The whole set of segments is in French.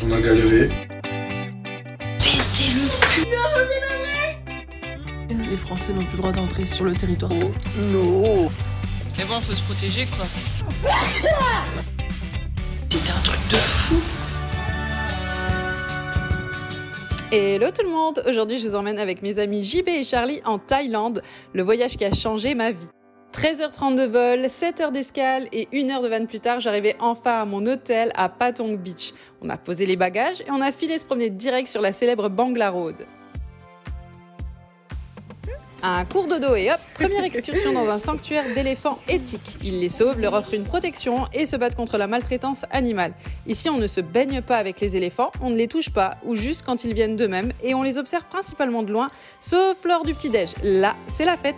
On a galéré. Pétez le cul. Les Français n'ont plus le droit d'entrer sur le territoire. Oh non. Mais bon, faut se protéger quoi. C'était un truc de fou. Hello tout le monde, aujourd'hui je vous emmène avec mes amis JB et Charlie en Thaïlande, le voyage qui a changé ma vie. 13h30 de vol, 7h d'escale et 1h de van plus tard, j'arrivais enfin à mon hôtel à Patong Beach. On a posé les bagages et on a filé se promener direct sur la célèbre Bangla Road. Un cours de dos et hop, première excursion dans un sanctuaire d'éléphants éthiques. Ils les sauvent, leur offrent une protection et se battent contre la maltraitance animale. Ici, on ne se baigne pas avec les éléphants, on ne les touche pas ou juste quand ils viennent d'eux-mêmes et on les observe principalement de loin, sauf lors du petit-déj. Là, c'est la fête.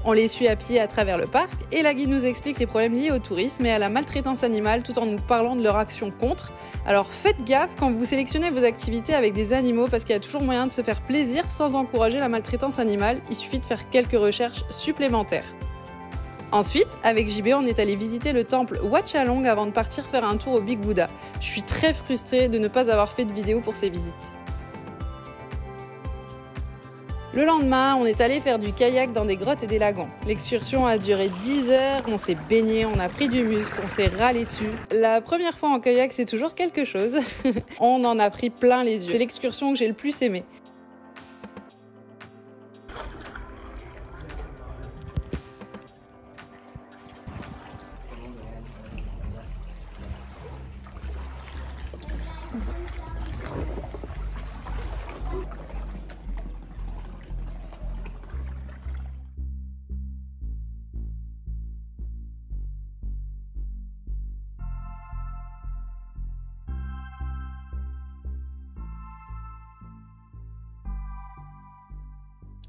On les suit à pied à travers le parc et la guide nous explique les problèmes liés au tourisme et à la maltraitance animale tout en nous parlant de leur action contre. Alors faites gaffe quand vous sélectionnez vos activités avec des animaux parce qu'il y a toujours moyen de se faire plaisir sans encourager la maltraitance animale, il suffit de faire quelques recherches supplémentaires. Ensuite, avec JB, on est allé visiter le temple Wat Chalong avant de partir faire un tour au Big Buddha. Je suis très frustrée de ne pas avoir fait de vidéo pour ces visites. Le lendemain, on est allé faire du kayak dans des grottes et des lagons. L'excursion a duré 10 heures, on s'est baigné, on a pris du muscle, on s'est râlé dessus. La première fois en kayak, c'est toujours quelque chose. On en a pris plein les yeux. C'est l'excursion que j'ai le plus aimée.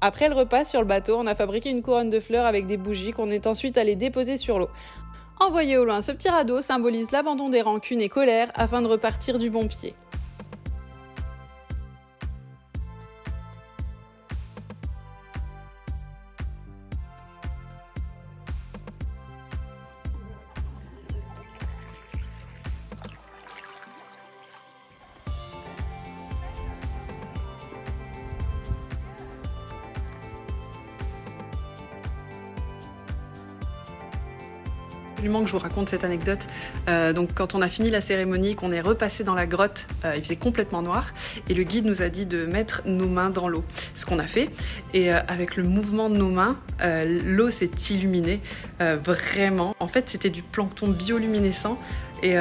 Après le repas sur le bateau, on a fabriqué une couronne de fleurs avec des bougies qu'on est ensuite allé déposer sur l'eau. Envoyé au loin, ce petit radeau symbolise l'abandon des rancunes et colères afin de repartir du bon pied. Absolument que je vous raconte cette anecdote. Donc quand on a fini la cérémonie, qu'on est repassé dans la grotte, il faisait complètement noir et le guide nous a dit de mettre nos mains dans l'eau. Ce qu'on a fait et avec le mouvement de nos mains, l'eau s'est illuminée vraiment. En fait, c'était du plancton bioluminescent et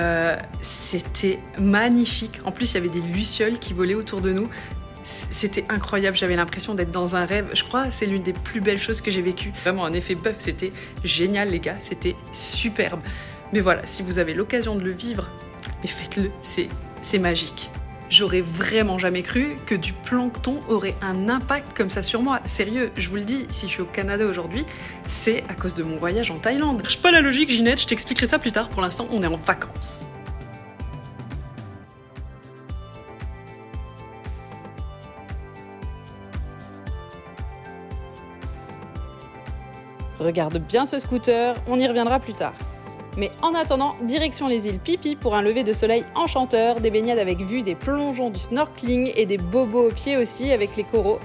c'était magnifique. En plus, il y avait des lucioles qui volaient autour de nous. C'était incroyable, j'avais l'impression d'être dans un rêve. Je crois que c'est l'une des plus belles choses que j'ai vécues. Vraiment un effet bœuf, c'était génial les gars, c'était superbe. Mais voilà, si vous avez l'occasion de le vivre, mais faites-le, c'est magique. J'aurais vraiment jamais cru que du plancton aurait un impact comme ça sur moi. Sérieux, je vous le dis, si je suis au Canada aujourd'hui, c'est à cause de mon voyage en Thaïlande. Je cherche pas la logique, Ginette, je t'expliquerai ça plus tard. Pour l'instant, on est en vacances. Regarde bien ce scooter, on y reviendra plus tard. Mais en attendant, direction les îles Phi Phi pour un lever de soleil enchanteur, des baignades avec vue, des plongeons, du snorkeling et des bobos aux pieds aussi avec les coraux.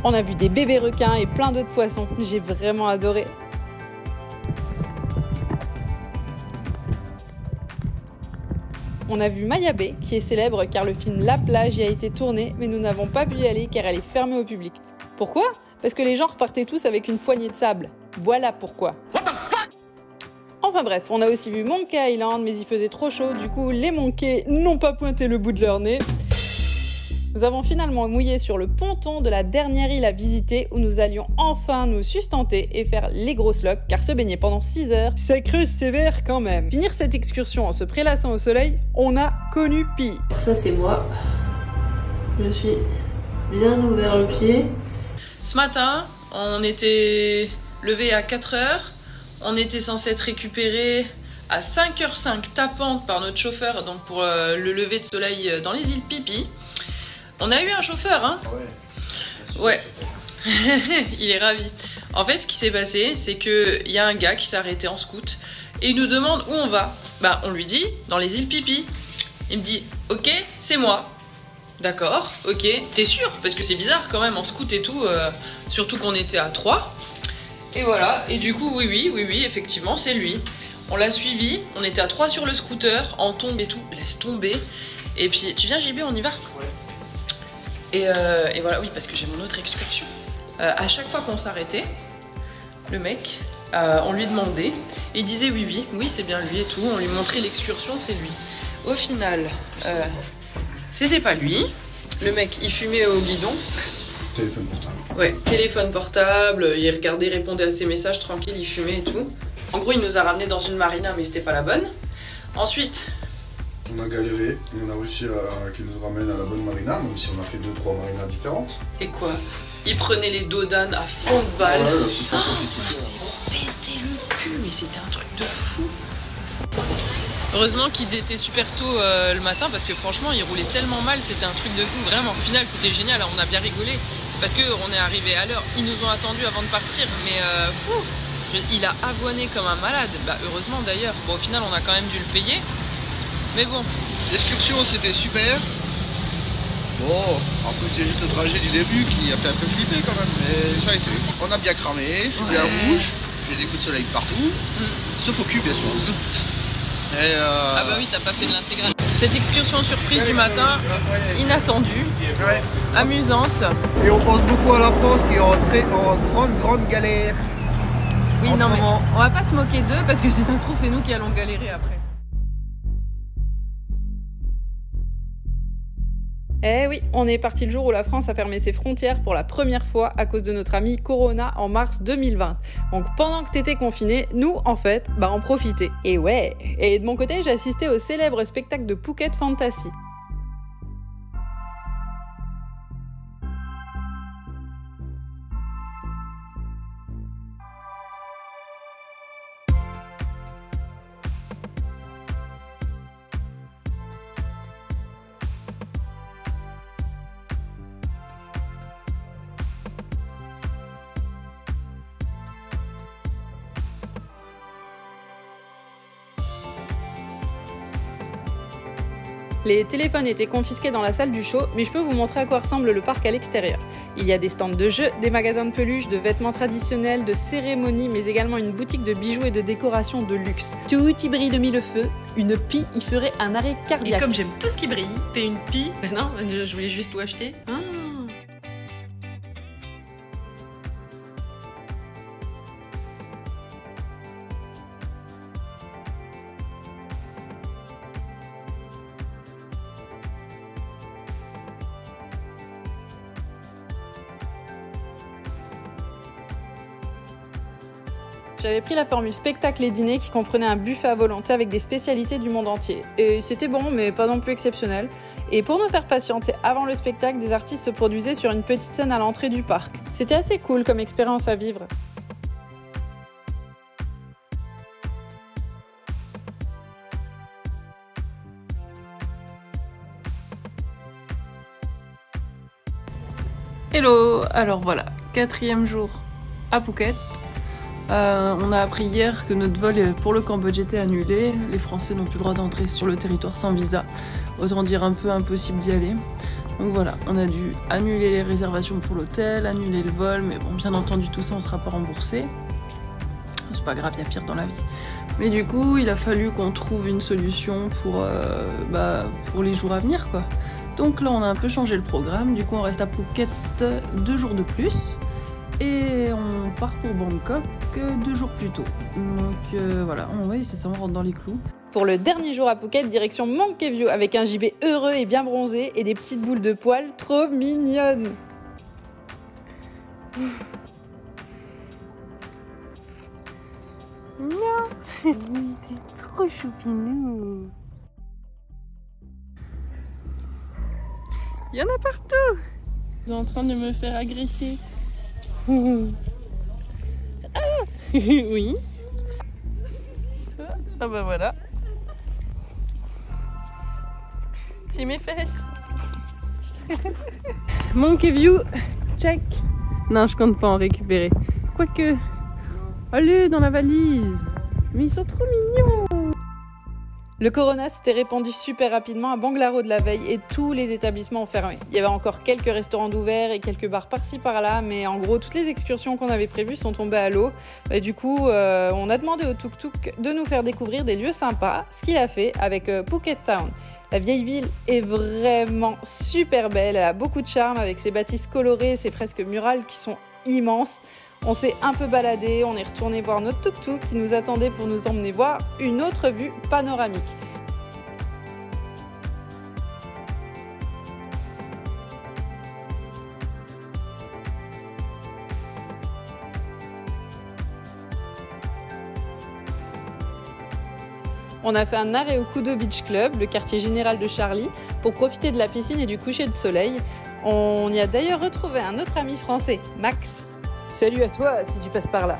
On a vu des bébés requins et plein d'autres poissons. J'ai vraiment adoré. On a vu Maya Bay, qui est célèbre car le film La Plage y a été tourné, mais nous n'avons pas pu y aller car elle est fermée au public. Pourquoi ? Parce que les gens repartaient tous avec une poignée de sable. Voilà pourquoi. Enfin bref, on a aussi vu Monkey Island, mais il faisait trop chaud, du coup les monkeys n'ont pas pointé le bout de leur nez. Nous avons finalement mouillé sur le ponton de la dernière île à visiter où nous allions enfin nous sustenter et faire les grosses locs car se baigner pendant 6 heures, c'est cru sévère quand même. Finir cette excursion en se prélassant au soleil, on a connu pire. Ça c'est moi. Je suis bien ouvert le pied. Ce matin, on était levé à 4h. On était censé être récupéré à 5h05 tapante par notre chauffeur donc pour le lever de soleil dans les îles Pipi. On a eu un chauffeur, hein. Ouais. Il est ravi. En fait, ce qui s'est passé, c'est qu'il y a un gars qui s'est arrêté en scout et il nous demande où on va. Bah, on lui dit dans les îles Pipi. Il me dit, ok, c'est moi. D'accord, ok. T'es sûr? Parce que c'est bizarre quand même en scout et tout, surtout qu'on était à 3. Et voilà. Et du coup, oui, effectivement, c'est lui. On l'a suivi. On était à 3 sur le scooter, en tombe et tout. Laisse tomber. Et puis, tu viens, JB, on y va? Ouais. Et voilà, oui, parce que j'ai mon autre excursion. À chaque fois qu'on s'arrêtait, le mec, on lui demandait, et il disait oui, c'est bien lui et tout. On lui montrait l'excursion, c'est lui. Au final, c'était pas lui. Le mec, il fumait au guidon. Téléphone portable. Ouais, téléphone portable, il regardait, répondait à ses messages tranquille, il fumait et tout. En gros, il nous a ramenés dans une marina, mais c'était pas la bonne. Ensuite, on a galéré, mais on a réussi à qu'il nous ramène à la bonne marina, même si on a fait 2-3 marinas différentes. Et quoi? Il prenait les dodanes à fond de balle. Ouais, On s'est pété le cul, mais c'était un truc de fou. Heureusement qu'il était super tôt le matin parce que franchement il roulait tellement mal, c'était un truc de fou, vraiment. Au final c'était génial, on a bien rigolé parce qu'on est arrivé à l'heure. Ils nous ont attendus avant de partir, mais fou, il a avoiné comme un malade. Bah, heureusement d'ailleurs. Bon, au final on a quand même dû le payer, mais bon. L'excursion c'était super. Bon, après c'est juste le trajet du début qui a fait un peu flipper quand même, mais ça a été. On a bien cramé, je suis bien rouge, j'ai des coups de soleil partout, sauf au cul bien sûr. Ah bah oui, t'as pas fait de l'intégrale. Cette excursion surprise du matin, inattendue, amusante. Et on pense beaucoup à la France qui est en grande galère. Oui, non mais on va pas se moquer d'eux parce que si ça se trouve c'est nous qui allons galérer après. Eh oui, on est parti le jour où la France a fermé ses frontières pour la première fois à cause de notre ami Corona en mars 2020. Donc pendant que t'étais confiné, nous en fait, on profitait. Et ouais. Et de mon côté, j'ai assisté au célèbre spectacle de Phuket Fantasy. Les téléphones étaient confisqués dans la salle du show, mais je peux vous montrer à quoi ressemble le parc à l'extérieur. Il y a des stands de jeux, des magasins de peluches, de vêtements traditionnels, de cérémonies, mais également une boutique de bijoux et de décoration de luxe. Tout y brille de mille feux, une pie y ferait un arrêt cardiaque. Et comme j'aime tout ce qui brille, t'es une pie. Mais non, je voulais juste tout acheter. J'avais pris la formule spectacle et dîner qui comprenait un buffet à volonté avec des spécialités du monde entier. Et c'était bon, mais pas non plus exceptionnel. Et pour nous faire patienter avant le spectacle, des artistes se produisaient sur une petite scène à l'entrée du parc. C'était assez cool comme expérience à vivre. Hello. Alors voilà, 4e jour à Phuket. On a appris hier que notre vol pour le Cambodge était annulé. Les Français n'ont plus le droit d'entrer sur le territoire sans visa. Autant dire un peu impossible d'y aller. Donc voilà, on a dû annuler les réservations pour l'hôtel, annuler le vol. Mais bon, bien entendu, tout ça, on ne sera pas remboursé. C'est pas grave, il y a pire dans la vie. Mais du coup, il a fallu qu'on trouve une solution pour les jours à venir, quoi. Donc là, on a un peu changé le programme. Du coup, on reste à Phuket 2 jours de plus. Et on part pour Bangkok 2 jours plus tôt. Donc voilà, oui, c'est ça, on rentre dans les clous. Pour le dernier jour à Phuket, direction Monkey View avec un JB heureux et bien bronzé et des petites boules de poils trop mignonnes. Non, c'est trop choupinou. Il y en a partout. Ils sont en train de me faire agresser. Ah oui. Ah bah voilà. C'est mes fesses. Monkey View, check. Non, je compte pas en récupérer. Quoique, allez dans la valise. Mais ils sont trop mignons. Le corona s'était répandu super rapidement à Bangalore de la veille et tous les établissements ont fermé. Il y avait encore quelques restaurants d'ouverts et quelques bars par-ci par-là, mais en gros toutes les excursions qu'on avait prévues sont tombées à l'eau. Et du coup, on a demandé au tuk-tuk de nous faire découvrir des lieux sympas, ce qu'il a fait avec Phuket Town. La vieille ville est vraiment super belle, elle a beaucoup de charme avec ses bâtisses colorées, ses fresques murales qui sont immenses. On s'est un peu baladé, on est retourné voir notre tuk-tuk qui nous attendait pour nous emmener voir une autre vue panoramique. On a fait un arrêt au Kudo Beach Club, le quartier général de Charlie, pour profiter de la piscine et du coucher de soleil. On y a d'ailleurs retrouvé un autre ami français, Max. Salut à toi si tu passes par là.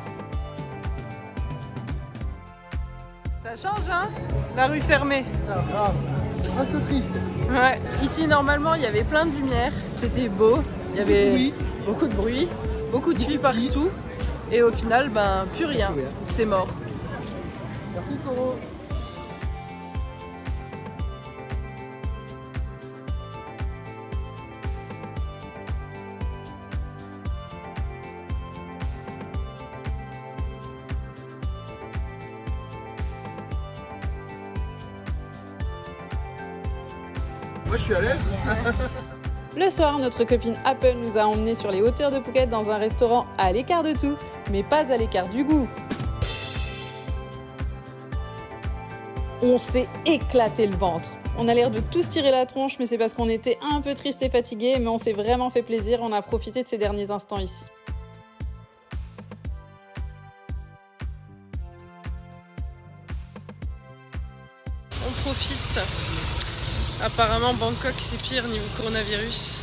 Ça change, hein? La rue fermée. Ah, grave. Un peu triste. Ouais. Ici, normalement, il y avait plein de lumière. C'était beau. Il y avait beaucoup de bruit, beaucoup de filles partout. Et au final, ben, plus rien. C'est mort. Merci, Coro. Moi je suis à l'aise. Le soir, notre copine Apple nous a emmenés sur les hauteurs de Phuket dans un restaurant à l'écart de tout, mais pas à l'écart du goût. On s'est éclaté le ventre. On a l'air de tous tirer la tronche, mais c'est parce qu'on était un peu triste et fatigué, mais on s'est vraiment fait plaisir, on a profité de ces derniers instants ici. On profite. Apparemment Bangkok c'est pire niveau coronavirus.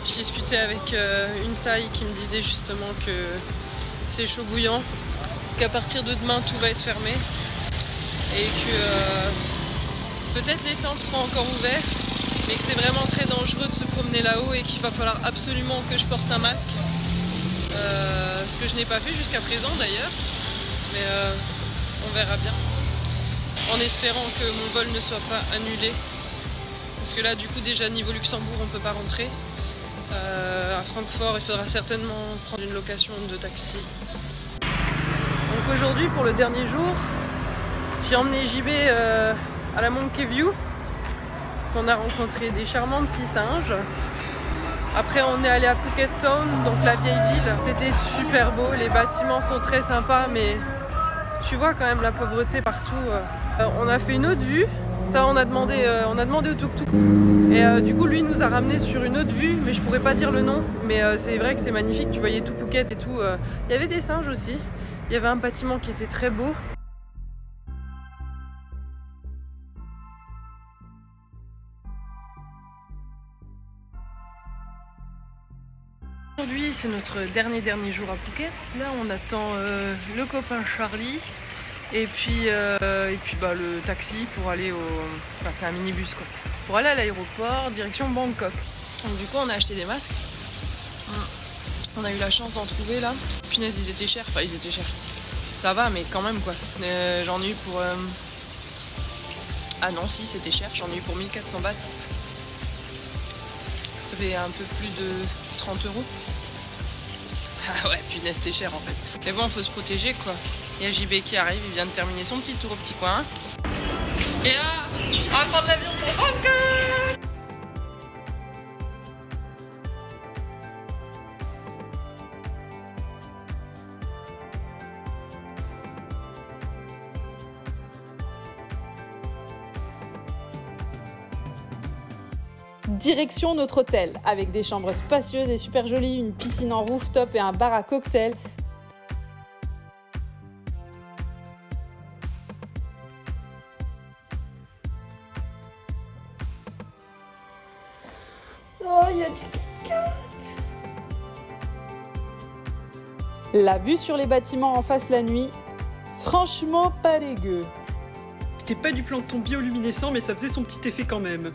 J'ai discuté avec une Thaï qui me disait justement que c'est chaud bouillant, qu'à partir de demain tout va être fermé et que peut-être les temples seront encore ouverts, mais que c'est vraiment très dangereux de se promener là-haut et qu'il va falloir absolument que je porte un masque. Ce que je n'ai pas fait jusqu'à présent d'ailleurs, mais on verra bien. En espérant que mon vol ne soit pas annulé. Parce que là, du coup, déjà niveau Luxembourg, on ne peut pas rentrer. À Francfort, il faudra certainement prendre une location de taxi. Donc aujourd'hui, pour le dernier jour, j'ai emmené JB à la Monkey View. On a rencontré des charmants petits singes. Après, on est allé à Phuket Town, donc la vieille ville. C'était super beau, les bâtiments sont très sympas, mais tu vois quand même la pauvreté partout. On a fait une autre vue, ça on a demandé au tuk-tuk. Et du coup lui nous a ramené sur une autre vue, mais je pourrais pas dire le nom. Mais c'est vrai que c'est magnifique, tu voyais tout Phuket et tout. Il y avait des singes aussi, il y avait un bâtiment qui était très beau. Aujourd'hui c'est notre dernier jour à Phuket. Là on attend le copain Charlie. Et puis bah, le taxi pour aller au... Enfin c'est un minibus quoi. Pour aller à l'aéroport, direction Bangkok. Donc du coup on a acheté des masques. On a eu la chance d'en trouver là. Punaise ils étaient chers, enfin ils étaient chers. Ça va mais quand même quoi. J'en ai eu pour... Ah non si c'était cher, j'en ai eu pour 1400 bahts. Ça fait un peu plus de 30 €. Ah ouais punaise c'est cher en fait. Mais bon faut se protéger quoi. Il y a JB qui arrive, il vient de terminer son petit tour au petit coin. Et là, on va prendre l'avion pour Bangkok. Direction notre hôtel, avec des chambres spacieuses et super jolies, une piscine en rooftop et un bar à cocktails. Oh, il y a du Kit-Kat. La vue sur les bâtiments en face la nuit, franchement pas dégueu. C'était pas du plancton bioluminescent, mais ça faisait son petit effet quand même.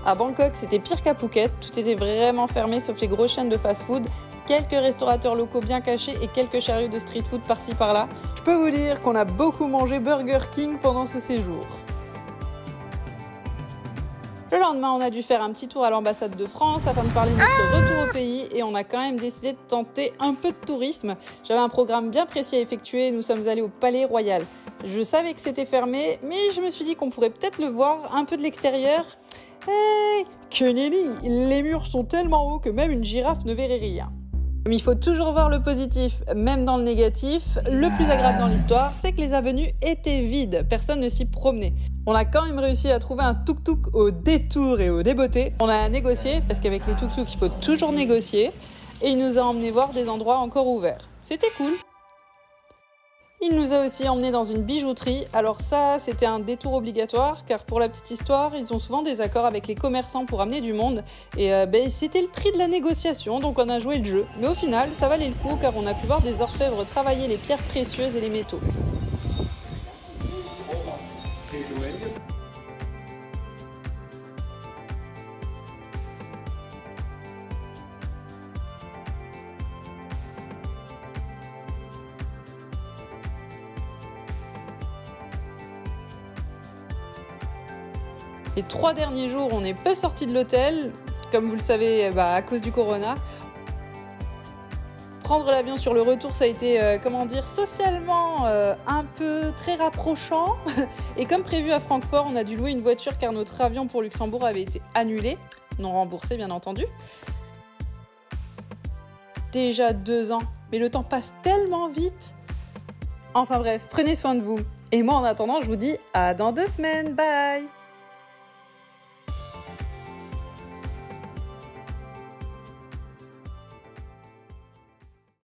À Bangkok, c'était pire qu'à Phuket, tout était vraiment fermé sauf les grosses chaînes de fast-food, quelques restaurateurs locaux bien cachés et quelques chariots de street food par-ci par-là. Je peux vous dire qu'on a beaucoup mangé Burger King pendant ce séjour. Le lendemain, on a dû faire un petit tour à l'ambassade de France afin de parler de notre retour au pays et on a quand même décidé de tenter un peu de tourisme. J'avais un programme bien précis à effectuer et nous sommes allés au Palais Royal. Je savais que c'était fermé, mais je me suis dit qu'on pourrait peut-être le voir un peu de l'extérieur. Hey, Kennedy, les murs sont tellement hauts que même une girafe ne verrait rien. Mais il faut toujours voir le positif, même dans le négatif. Le plus agréable dans l'histoire, c'est que les avenues étaient vides, personne ne s'y promenait. On a quand même réussi à trouver un tuk-tuk au détour et au débeauté. On a négocié, parce qu'avec les tuk-tuk, il faut toujours négocier. Et il nous a emmenés voir des endroits encore ouverts. C'était cool. Il nous a aussi emmenés dans une bijouterie. Alors ça, c'était un détour obligatoire, car pour la petite histoire, ils ont souvent des accords avec les commerçants pour amener du monde. Et c'était le prix de la négociation, donc on a joué le jeu. Mais au final, ça valait le coup, car on a pu voir des orfèvres travailler les pierres précieuses et les métaux. Les 3 derniers jours, on n'est pas sorti de l'hôtel, comme vous le savez, à cause du corona. Prendre l'avion sur le retour, ça a été, socialement un peu très rapprochant. Et comme prévu à Francfort, on a dû louer une voiture car notre avion pour Luxembourg avait été annulé, non remboursé bien entendu. Déjà 2 ans, mais le temps passe tellement vite. Enfin bref, prenez soin de vous. Et moi en attendant, je vous dis à dans 2 semaines, bye!